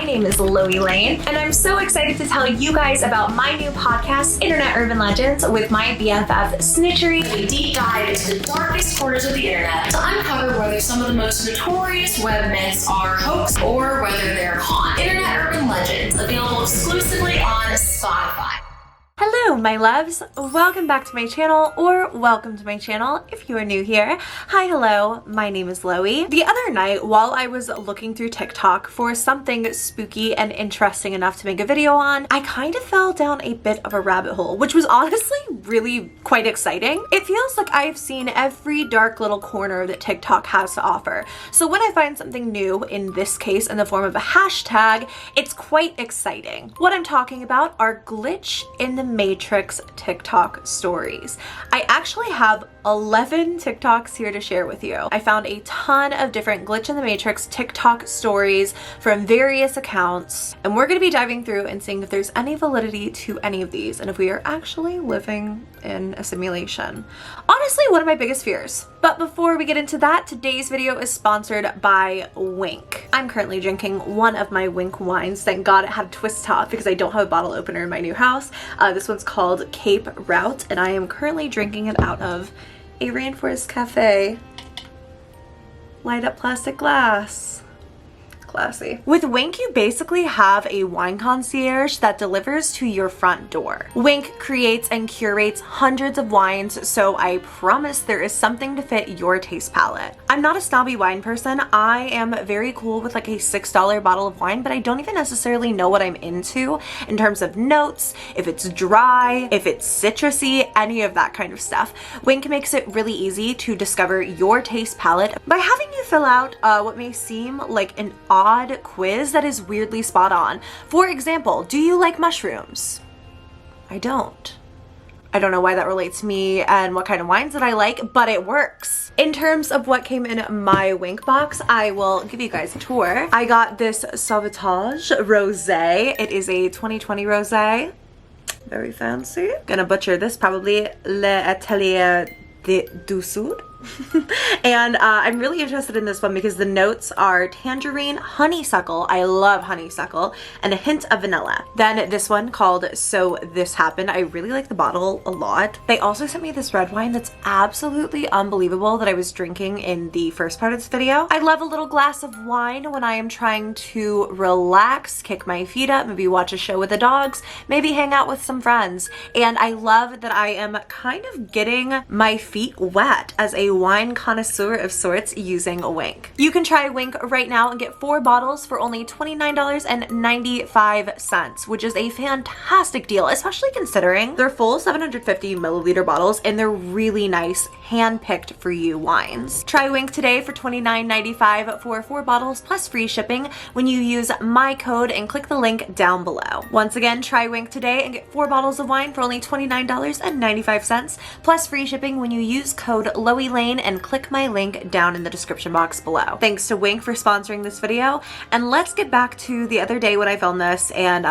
name is LoeyLane, and I'm so excited to tell you guys about my new podcast, Internet Urban Legends, with my BFF Snitchery. We deep dive into the darkest corners of the internet to uncover whether some of the most notorious web myths are hoax or whether they're con. Internet Urban Legends, available exclusively on Spotify. Hello, my loves. Welcome back to my channel, or welcome to my channel if you are new here. Hi, hello. My name is Loey. The other night, while I was looking through TikTok for something spooky and interesting enough to make a video on, I kind of fell down a bit of a rabbit hole, which was honestly really quite exciting. It feels like I've seen every dark little corner that TikTok has to offer. So when I find something new, in this case in the form of a hashtag, it's quite exciting. What I'm talking about are glitch in the Matrix TikTok stories. I actually have 11 TikToks here to share with you. I found a ton of different glitch in the Matrix TikTok stories from various accounts, and we're going to be diving through and seeing if there's any validity to any of these and if we are actually living in a simulation. Honestly, one of my biggest fears. But before we get into that, today's video is sponsored by Wink. I'm currently drinking one of my Wink wines. Thank God it had a twist top because I don't have a bottle opener in my new house. This one's called Cape Route, and I am currently drinking it out of a Rainforest Cafe light up plastic glass. Classy. With Wink, you basically have a wine concierge that delivers to your front door. Wink creates and curates hundreds of wines, so I promise there is something to fit your taste palette. I'm not a snobby wine person. I am very cool with like a $6 bottle of wine, but I don't even necessarily know what I'm into in terms of notes, if it's dry, if it's citrusy, any of that kind of stuff. Wink makes it really easy to discover your taste palette by having you fill out what may seem like an odd quiz that is weirdly spot on. For example, do you like mushrooms? I don't. I don't know why that relates to me and what kind of wines that I like, but it works. In terms of what came in my Wink box, I will give you guys a tour. I got this Sauvage Rosé. It is a 2020 rosé. Very fancy. Gonna butcher this probably. L'Atelier du Sud. And I'm really interested in this one because the notes are tangerine, honeysuckle, I love honeysuckle, and a hint of vanilla. Then this one called So This Happened. I really like the bottle a lot. They also sent me this red wine that's absolutely unbelievable that I was drinking in the first part of this video. I love a little glass of wine when I am trying to relax, kick my feet up, maybe watch a show with the dogs, maybe hang out with some friends. And I love that I am kind of getting my feet wet as a wine connoisseur of sorts using Wink. You can try Wink right now and get 4 bottles for only $29.95, which is a fantastic deal, especially considering they're full 750 milliliter bottles and they're really nice, hand-picked for you wines. Try Wink today for $29.95 for 4 bottles plus free shipping when you use my code and click the link down below. Once again, try Wink today and get 4 bottles of wine for only $29.95 plus free shipping when you use code LoeyLane and click my link down in the description box below. Thanks to Wink for sponsoring this video, and let's get back to the other day when I filmed this and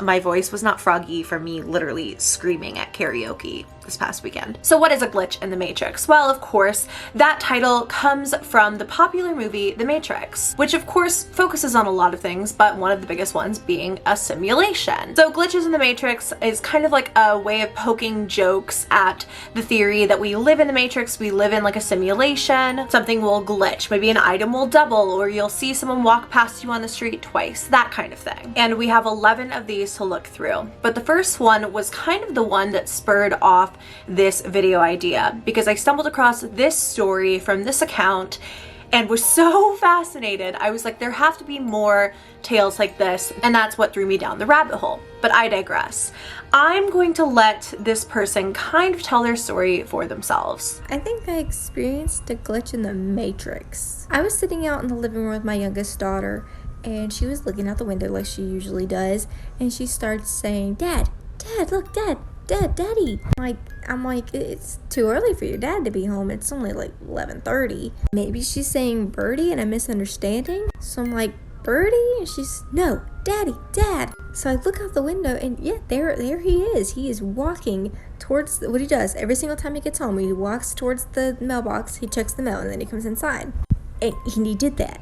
my voice was not froggy from me literally screaming at karaoke this past weekend. So what is a glitch in the Matrix? Well, of course, that title comes from the popular movie The Matrix, which of course focuses on a lot of things, but one of the biggest ones being a simulation. So glitches in the Matrix is kind of like a way of poking jokes at the theory that we live in the Matrix, we live in like a simulation, something will glitch, maybe an item will double, or you'll see someone walk past you on the street twice, that kind of thing. And we have 11 of these to look through. But the first one was kind of the one that spurred off this video idea because I stumbled across this story from this account and was so fascinated. I was like, there have to be more tales like this, and that's what threw me down the rabbit hole. But I digress. I'm going to let this person kind of tell their story for themselves. I think I experienced a glitch in the Matrix. I was sitting out in the living room with my youngest daughter, and she was looking out the window like she usually does, and she starts saying, Dad, look, Dad, Daddy. I'm like, it's too early for your dad to be home. It's only like 11:30. Maybe she's saying Birdie and I'm misunderstanding. So I'm like, Birdie? And she's, no, Daddy, Dad. So I look out the window and yeah, there he is. He is walking towards what he does every single time he gets home. He walks towards the mailbox, he checks the mail, and then he comes inside. And he did that.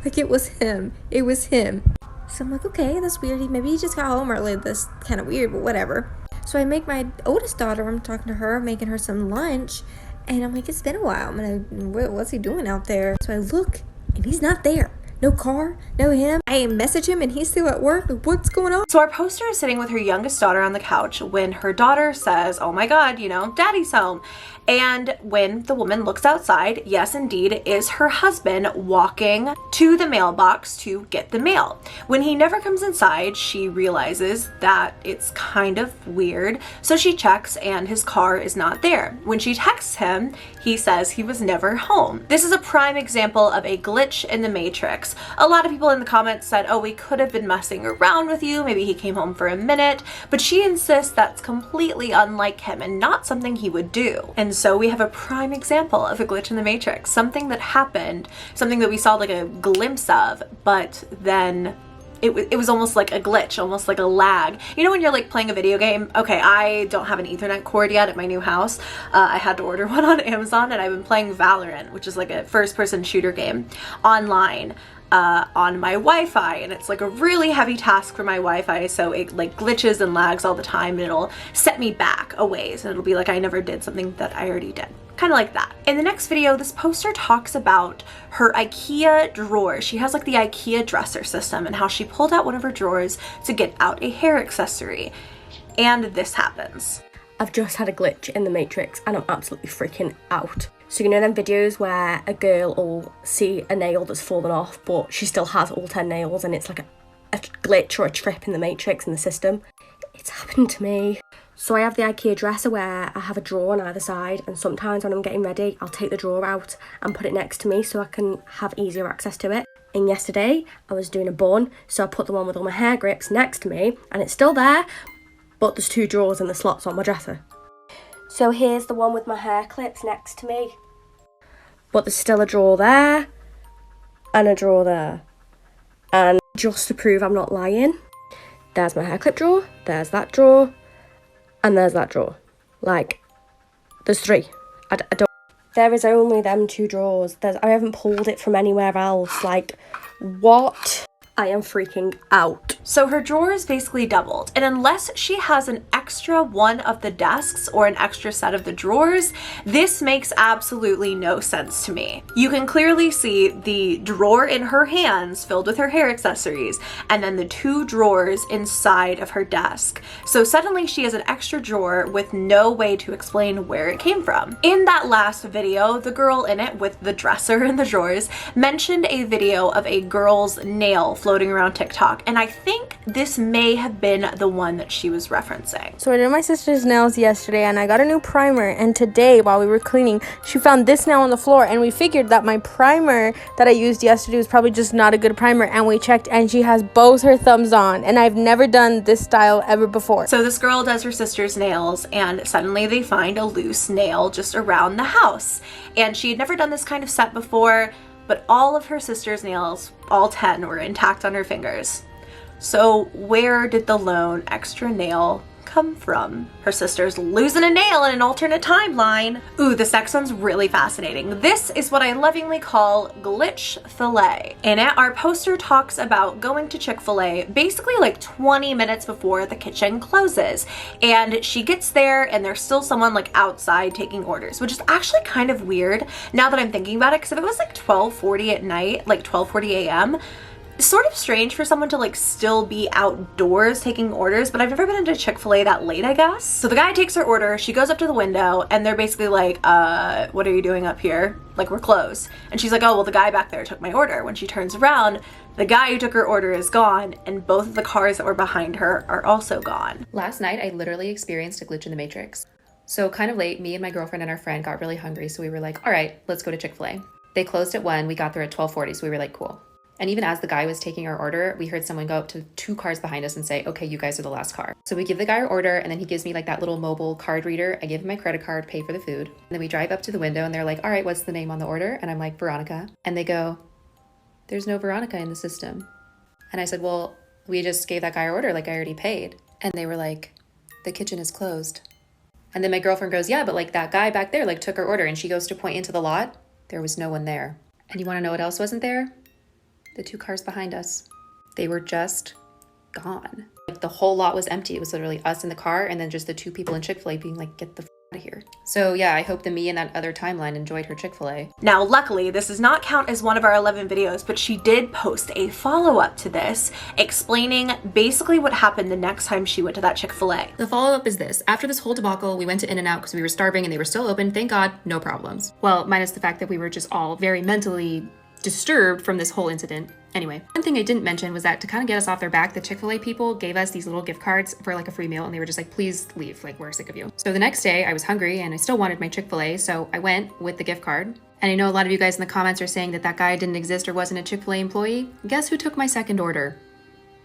Like, it was him. It was him. So I'm like, okay, that's weird. Maybe he just got home early. That's kind of weird, but whatever. So I make my oldest daughter, I'm talking to her, making her some lunch. And I'm like, it's been a while. What's he doing out there? So I look, and he's not there. No car, no him. I message him and he's still at work. What's going on? So our poster is sitting with her youngest daughter on the couch when her daughter says, oh my God, you know, daddy's home. And when the woman looks outside, yes, indeed, it is her husband walking to the mailbox to get the mail. When he never comes inside, she realizes that it's kind of weird. So she checks and his car is not there. When she texts him, he says he was never home. This is a prime example of a glitch in the Matrix. A lot of people in the comments said, oh, we could have been messing around with you. Maybe he came home for a minute. But she insists that's completely unlike him and not something he would do. And so we have a prime example of a glitch in the Matrix, something that happened, something that we saw like a glimpse of, but then it was almost like a glitch, almost like a lag. You know when you're like playing a video game? Okay, I don't have an Ethernet cord yet at my new house. I had to order one on Amazon, and I've been playing Valorant, which is like a first-person shooter game online. On my Wi-Fi, and it's like a really heavy task for my Wi-Fi, so it like glitches and lags all the time, and it'll set me back a ways, and it'll be like I never did something that I already did. Kind of like that. In the next video, this poster talks about her IKEA drawer. She has like the IKEA dresser system and how she pulled out one of her drawers to get out a hair accessory. And this happens. I've just had a glitch in the Matrix and I'm absolutely freaking out. So you know them videos where a girl will see a nail that's fallen off, but she still has all 10 nails, and it's like a glitch or a trip in the Matrix in the system? It's happened to me. So I have the IKEA dresser where I have a drawer on either side, and sometimes when I'm getting ready, I'll take the drawer out and put it next to me so I can have easier access to it. And yesterday, I was doing a bun, so I put the one with all my hair grips next to me, and it's still there, but there's 2 drawers in the slots on my dresser. So here's the one with my hair clips next to me. But there's still a drawer there, and a drawer there. And just to prove I'm not lying, there's my hair clip drawer, there's that drawer, and there's that drawer. Like, there's 3. I don't... There is only them 2 drawers. I haven't pulled it from anywhere else. Like, what? I am freaking out. So her drawer is basically doubled, and unless she has an extra one of the desks or an extra set of the drawers, this makes absolutely no sense to me. You can clearly see the drawer in her hands filled with her hair accessories, and then the 2 drawers inside of her desk. So suddenly she has an extra drawer with no way to explain where it came from. In that last video, the girl in it with the dresser and the drawers mentioned a video of a girl's nail floating around TikTok, and I think this may have been the one that she was referencing. So I did my sister's nails yesterday, and I got a new primer, and today while we were cleaning, she found this nail on the floor, and we figured that my primer that I used yesterday was probably just not a good primer, and we checked, and she has both her thumbs on, and I've never done this style ever before. So this girl does her sister's nails, and suddenly they find a loose nail just around the house, and she had never done this kind of set before, but all of her sister's nails, all 10, were intact on her fingers. So where did the lone extra nail come from? Her sister's losing a nail in an alternate timeline. Ooh, this next one's really fascinating. This is what I lovingly call glitch-filet. In it, our poster talks about going to Chick-fil-A basically like 20 minutes before the kitchen closes. And she gets there and there's still someone like outside taking orders, which is actually kind of weird now that I'm thinking about it, because if it was like 12:40 at night, like 12:40 a.m., sort of strange for someone to like still be outdoors taking orders, but I've never been into Chick-fil-A that late, I guess. So the guy takes her order, she goes up to the window, and they're basically like, what are you doing up here? Like, we're closed. And she's like, oh, well, the guy back there took my order. When she turns around, the guy who took her order is gone, and both of the cars that were behind her are also gone. Last night, I literally experienced a glitch in the Matrix. So kind of late, me and my girlfriend and our friend got really hungry, so we were like, all right, let's go to Chick-fil-A. They closed at 1, we got there at 12:40, so we were like, cool. And even as the guy was taking our order, we heard someone go up to 2 cars behind us and say, okay, you guys are the last car. So we give the guy our order, and then he gives me like that little mobile card reader. I give him my credit card, pay for the food. And then we drive up to the window and they're like, all right, what's the name on the order? And I'm like, Veronica. And they go, there's no Veronica in the system. And I said, well, we just gave that guy our order, like I already paid. And they were like, the kitchen is closed. And then my girlfriend goes, yeah, but like that guy back there like took our order, and she goes to point into the lot. There was no one there. And you want to know what else wasn't there? The 2 cars behind us, they were just gone. Like the whole lot was empty. It was literally us in the car and then just the 2 people in Chick-fil-A being like, get the out of here. So yeah, I hope the me in that other timeline enjoyed her Chick-fil-A. Now, luckily, this does not count as one of our 11 videos, but she did post a follow-up to this explaining basically what happened the next time she went to that Chick-fil-A. The follow-up is this. After this whole debacle, we went to In-N-Out because we were starving and they were still open. Thank God, no problems. Well, minus the fact that we were just all very mentally disturbed from this whole incident. Anyway, one thing I didn't mention was that to kind of get us off their back, the Chick-fil-A people gave us these little gift cards for like a free meal and they were just like, please leave, like we're sick of you. So the next day I was hungry and I still wanted my Chick-fil-A, so I went with the gift card. And I know a lot of you guys in the comments are saying that that guy didn't exist or wasn't a Chick-fil-A employee. Guess who took my second order?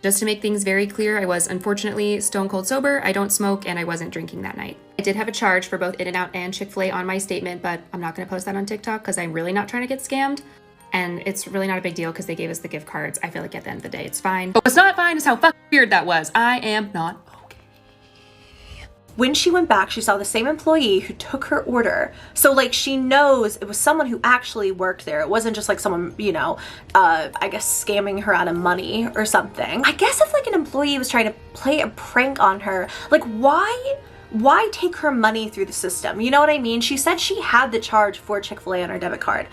Just to make things very clear, I was unfortunately stone cold sober, I don't smoke, and I wasn't drinking that night. I did have a charge for both In-N-Out and Chick-fil-A on my statement, but I'm not gonna post that on TikTok because I'm really not trying to get scammed. And it's really not a big deal because they gave us the gift cards. I feel like at the end of the day, it's fine. But what's not fine is how fucking weird that was. I am not okay. When she went back, she saw the same employee who took her order. So like she knows it was someone who actually worked there. It wasn't just like someone, you know, I guess scamming her out of money or something. I guess if like an employee was trying to play a prank on her, like why take her money through the system? You know what I mean? She said she had the charge for Chick-fil-A on her debit card.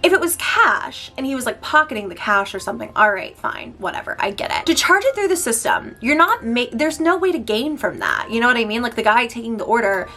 If it was cash and he was like pocketing the cash or something, all right, fine, whatever, I get it. To charge it through the system, there's no way to gain from that. You know what I mean? Like the guy taking the order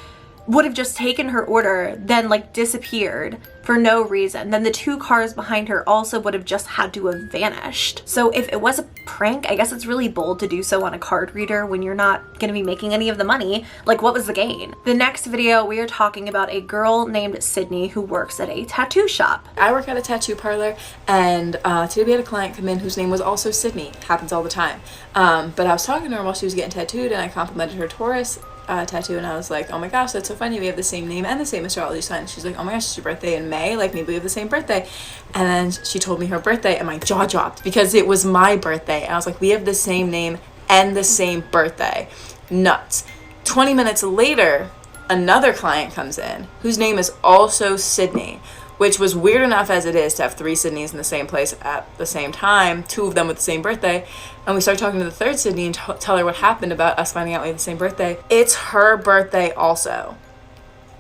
would have just taken her order, then like disappeared for no reason. Then the 2 cars behind her also would have just had to have vanished. So if it was a prank, I guess it's really bold to do so on a card reader when you're not gonna be making any of the money. Like what was the gain? The next video, we are talking about a girl named Sydney who works at a tattoo shop. I work at a tattoo parlor, and today we had a client come in whose name was also Sydney. Happens all the time. But I was talking to her while she was getting tattooed, and I complimented her Taurus tattoo, and I was like, oh my gosh, that's so funny, we have the same name and the same astrology sign. She's like, oh my gosh, it's your birthday in May, like maybe we have the same birthday. And then she told me her birthday and my jaw dropped because it was my birthday, and I was like, we have the same name and the same birthday. Nuts. 20 minutes later, another client comes in whose name is also Sydney, which was weird enough as it is to have 3 Sydneys in the same place at the same time, 2 of them with the same birthday. And we start talking to the 3rd Sydney and tell her what happened about us finding out we had the same birthday. It's her birthday also.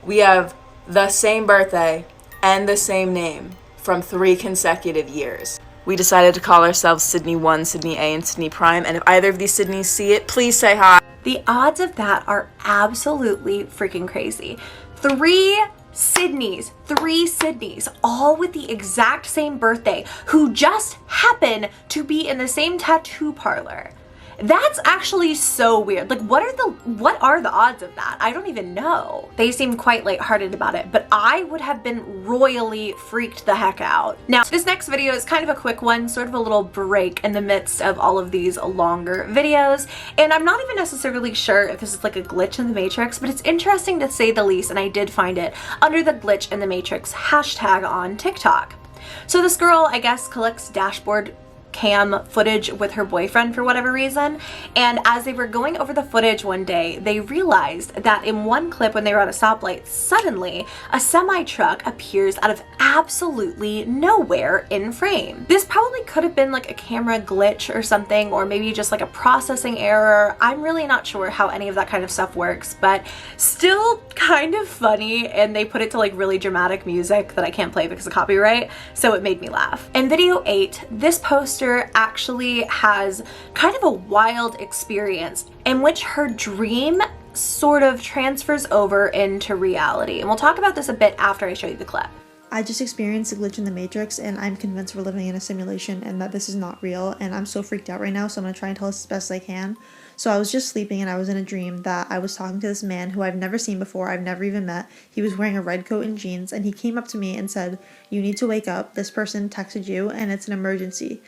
We have the same birthday and the same name from 3 consecutive years. We decided to call ourselves Sydney 1, Sydney A, and Sydney Prime, and if either of these Sydneys see it, please say hi. The odds of that are absolutely freaking crazy. 3 Sydneys, all with the exact same birthday, who just happen to be in the same tattoo parlor. That's actually so weird. Like, what are the odds of that? I don't even know. They seemed quite lighthearted about it, but I would have been royally freaked the heck out. Now, this next video is kind of a quick one, sort of a little break in the midst of all of these longer videos, and I'm not even necessarily sure if this is like a glitch in the Matrix, but it's interesting to say the least, and I did find it under the glitch in the Matrix hashtag on TikTok. So this girl, I guess, collects dashboard cam footage with her boyfriend for whatever reason, and as they were going over the footage one day, they realized that in one clip when they were at a stoplight, suddenly a semi-truck appears out of absolutely nowhere in frame. This probably could have been like a camera glitch or something, or maybe just like a processing error. I'm really not sure how any of that kind of stuff works, but still kind of funny, and they put it to like really dramatic music that I can't play because of copyright, so it made me laugh. In video 8, this poster actually has kind of a wild experience in which her dream sort of transfers over into reality. And we'll talk about this a bit after I show you the clip. I just experienced a glitch in the Matrix, and I'm convinced we're living in a simulation and that this is not real, and I'm so freaked out right now, so I'm going to try and tell this as best as I can. So I was just sleeping and I was in a dream that I was talking to this man who I've never seen before, I've never even met. He was wearing a red coat and jeans, and he came up to me and said, "You need to wake up, this person texted you and it's an emergency."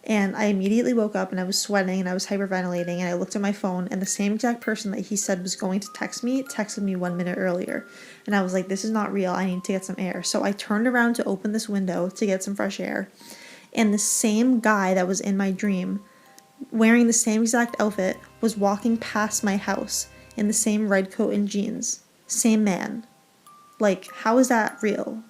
And I immediately woke up and I was sweating and I was hyperventilating, and I looked at my phone, and the same exact person that he said was going to text me texted me 1 minute earlier. And I was like, this is not real, I need to get some air. So I turned around to open this window to get some fresh air, and the same guy that was in my dream, wearing the same exact outfit, was walking past my house in the same red coat and jeans. Same man. Like, how is that real?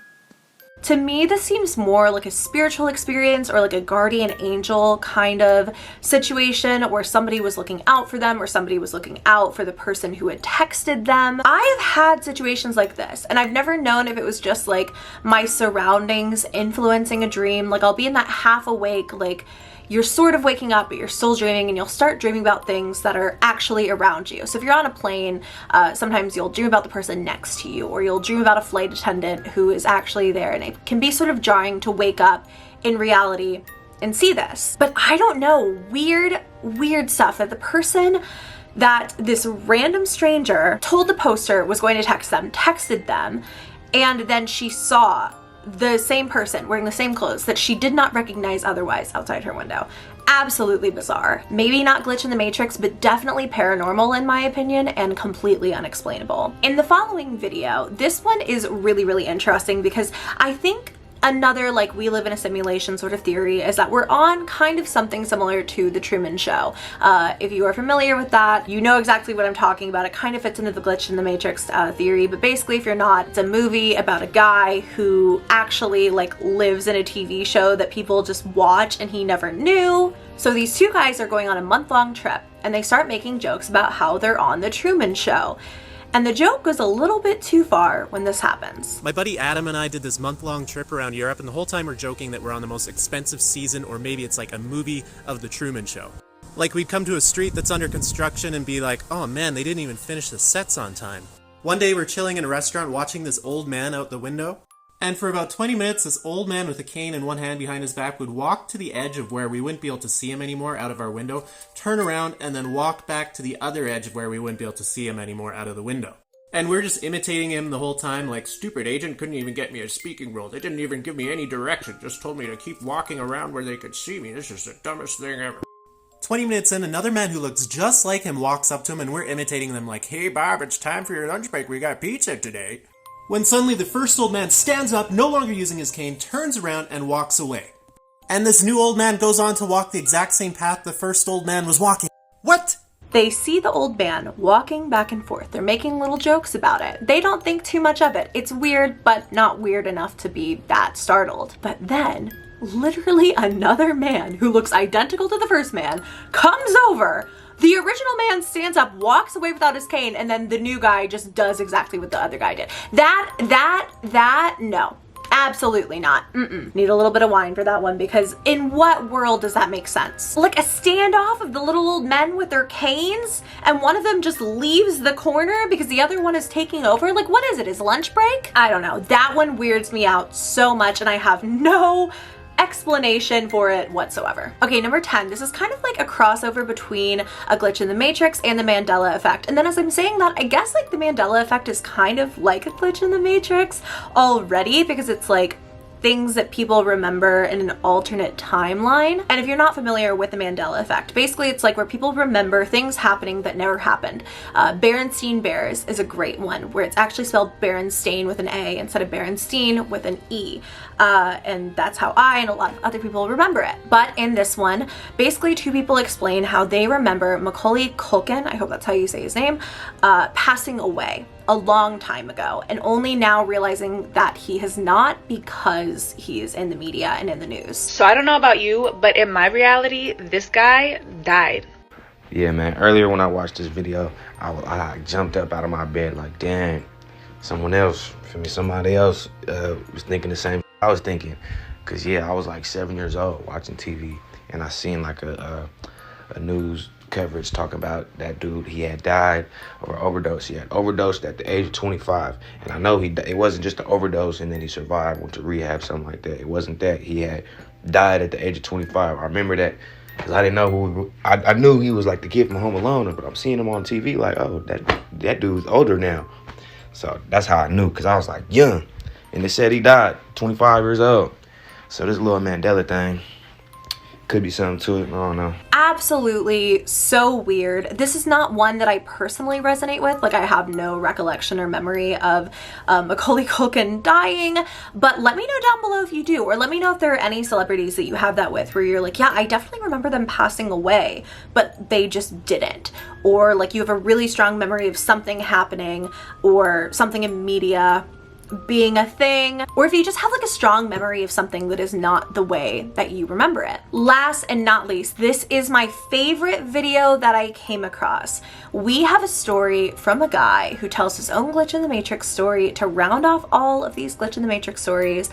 To me, this seems more like a spiritual experience or like a guardian angel kind of situation where somebody was looking out for them or somebody was looking out for the person who had texted them. I have had situations like this, and I've never known if it was just like my surroundings influencing a dream. Like I'll be in that half awake, like you're sort of waking up, but you're still dreaming, and you'll start dreaming about things that are actually around you. So if you're on a plane, sometimes you'll dream about the person next to you, or you'll dream about a flight attendant who is actually there, and it can be sort of jarring to wake up in reality and see this. But I don't know, weird stuff that the person that this random stranger told the poster was going to text them, texted them, and then she saw the same person wearing the same clothes that she did not recognize otherwise outside her window. Absolutely bizarre. Maybe not glitch in the matrix, but definitely paranormal in my opinion, and completely unexplainable. In the following video, this one is really interesting because I think another like we live in a simulation sort of theory is that we're on kind of something similar to the Truman Show. If you are familiar with that, you know exactly what I'm talking about. It kind of fits into the glitch in the matrix theory, but basically if you're not, it's a movie about a guy who actually like lives in a TV show that people just watch and he never knew. So these two guys are going on a month-long trip and they start making jokes about how they're on the Truman Show. And the joke goes a little bit too far when this happens. My buddy Adam and I did this month-long trip around Europe, and the whole time we're joking that we're on the most expensive season, or maybe it's like a movie of the Truman Show. Like we'd come to a street that's under construction and be like, oh man, they didn't even finish the sets on time. One day we're chilling in a restaurant watching this old man out the window, and for about 20 minutes this old man with a cane in one hand behind his back would walk to the edge of where we wouldn't be able to see him anymore out of our window, turn around, and then walk back to the other edge of where we wouldn't be able to see him anymore out of the window. And we're just imitating him the whole time, like, stupid agent couldn't even get me a speaking role. They didn't even give me any direction, just told me to keep walking around where they could see me. This is the dumbest thing ever. 20 minutes in, another man who looks just like him walks up to him, and we're imitating them like, hey Bob, it's time for your lunch break, we got pizza today. When suddenly the first old man stands up, no longer using his cane, turns around and walks away. And this new old man goes on to walk the exact same path the first old man was walking. What? They see the old man walking back and forth. They're making little jokes about it. They don't think too much of it. It's weird, but not weird enough to be that startled. But then, literally another man who looks identical to the first man comes over. The original man stands up, walks away without his cane, and then the new guy just does exactly what the other guy did. No. Absolutely not. Need a little bit of wine for that one, because in what world does that make sense? Like a standoff of the little old men with their canes, and one of them just leaves the corner because the other one is taking over? Like, what is it, his lunch break? I don't know. That one weirds me out so much, and I have no explanation for it whatsoever. Okay, number 10. This is kind of like a crossover between a glitch in the matrix and the Mandela effect. And then as I'm saying that, I guess like the Mandela effect is kind of like a glitch in the matrix already, because it's like things that people remember in an alternate timeline. And if you're not familiar with the Mandela effect, basically it's like where people remember things happening that never happened. Berenstein Bears is a great one, where it's actually spelled Berenstain with an A instead of Berenstein with an E. And that's how I and a lot of other people remember it. But in this one, basically two people explain how they remember Macaulay Culkin, I hope that's how you say his name, passing away a long time ago, and only now realizing that he has not, because he's in the media and in the news. So I don't know about you, but in my reality, this guy died. Yeah, man. Earlier when I watched this video, I jumped up out of my bed like, dang, somebody else was thinking the same I was thinking. Because, yeah, I was like 7 years old watching TV, and I seen like a news coverage talking about that dude. He had died of an overdose. He had overdosed at the age of 25. And I know it wasn't just an overdose and then he survived, went to rehab, something like that. It wasn't that. He had died at the age of 25. I remember that because I didn't know I knew he was like the kid from Home Alone, but I'm seeing him on TV like, oh, that dude's older now. So that's how I knew, because I was like young. And they said he died 25 years old. So this little Mandela thing could be something to it. I don't know. Absolutely so weird. This is not one that I personally resonate with. Like, I have no recollection or memory of Macaulay Culkin dying, but let me know down below if you do, or let me know if there are any celebrities that you have that with where you're like, yeah, I definitely remember them passing away, but they just didn't. Or like you have a really strong memory of something happening or something in media being a thing, or if you just have like a strong memory of something that is not the way that you remember it. Last and not least, this is my favorite video that I came across. We have a story from a guy who tells his own Glitch in the Matrix story to round off all of these Glitch in the Matrix stories,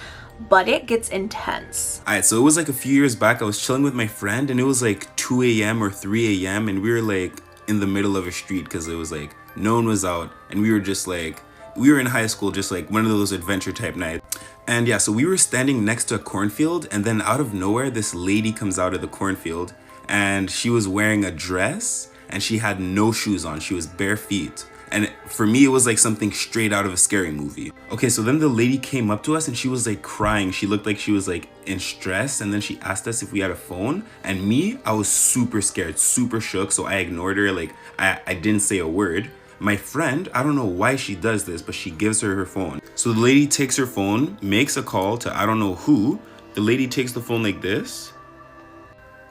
but it gets intense. Alright, so it was like a few years back, I was chilling with my friend and it was like 2 a.m. or 3 a.m. and we were like in the middle of a street because it was like no one was out and we were just like, we were in high school, just like one of those adventure type nights. And yeah, so we were standing next to a cornfield and then out of nowhere, this lady comes out of the cornfield and she was wearing a dress and she had no shoes on. She was bare feet. And for me, it was like something straight out of a scary movie. Okay, so then the lady came up to us and she was like crying. She looked like she was like in stress. And then she asked us if we had a phone. And me, I was super scared, super shook. So I ignored her. Like I didn't say a word. My friend, I don't know why she does this, but she gives her her phone. So the lady takes her phone, makes a call to I don't know who. The lady takes the phone like this.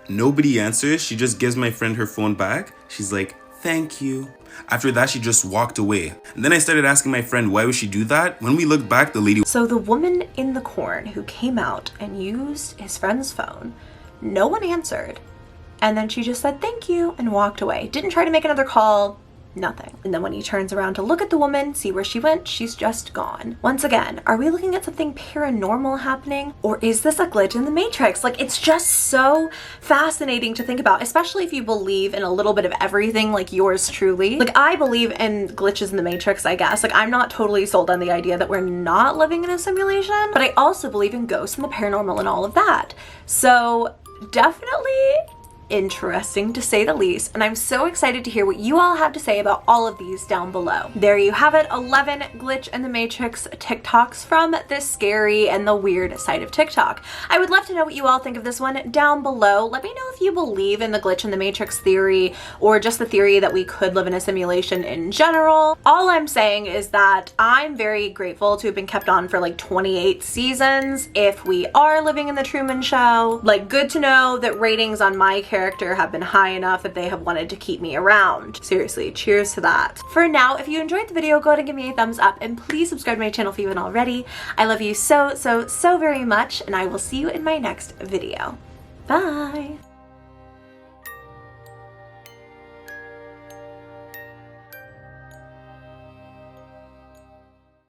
Nobody answers. She just gives my friend her phone back. She's like, thank you. After that, she just walked away. And then I started asking my friend, why would she do that? When we looked back, the lady... So the woman in the corn who came out and used his friend's phone, no one answered. And then she just said, thank you, and walked away. Didn't try to make another call. Nothing. And then when he turns around to look at the woman, see where she went, she's just gone. Once again, are we looking at something paranormal happening? Or is this a glitch in the Matrix? Like, it's just so fascinating to think about, especially if you believe in a little bit of everything like yours truly. Like, I believe in glitches in the Matrix, I guess. Like, I'm not totally sold on the idea that we're not living in a simulation, but I also believe in ghosts and the paranormal and all of that. So definitely interesting to say the least, and I'm so excited to hear what you all have to say about all of these down below. There you have it, 11 Glitch in the Matrix TikToks from the scary and the weird side of TikTok. I would love to know what you all think of this one down below. Let me know if you believe in the Glitch in the Matrix theory or just the theory that we could live in a simulation in general. All I'm saying is that I'm very grateful to have been kept on for like 28 seasons. If we are living in the Truman Show, like, good to know that ratings on my character have been high enough that they have wanted to keep me around. Seriously, cheers to that. For now, if you enjoyed the video, go ahead and give me a thumbs up and please subscribe to my channel if you haven't already. I love you so very much, and I will see you in my next video. Bye!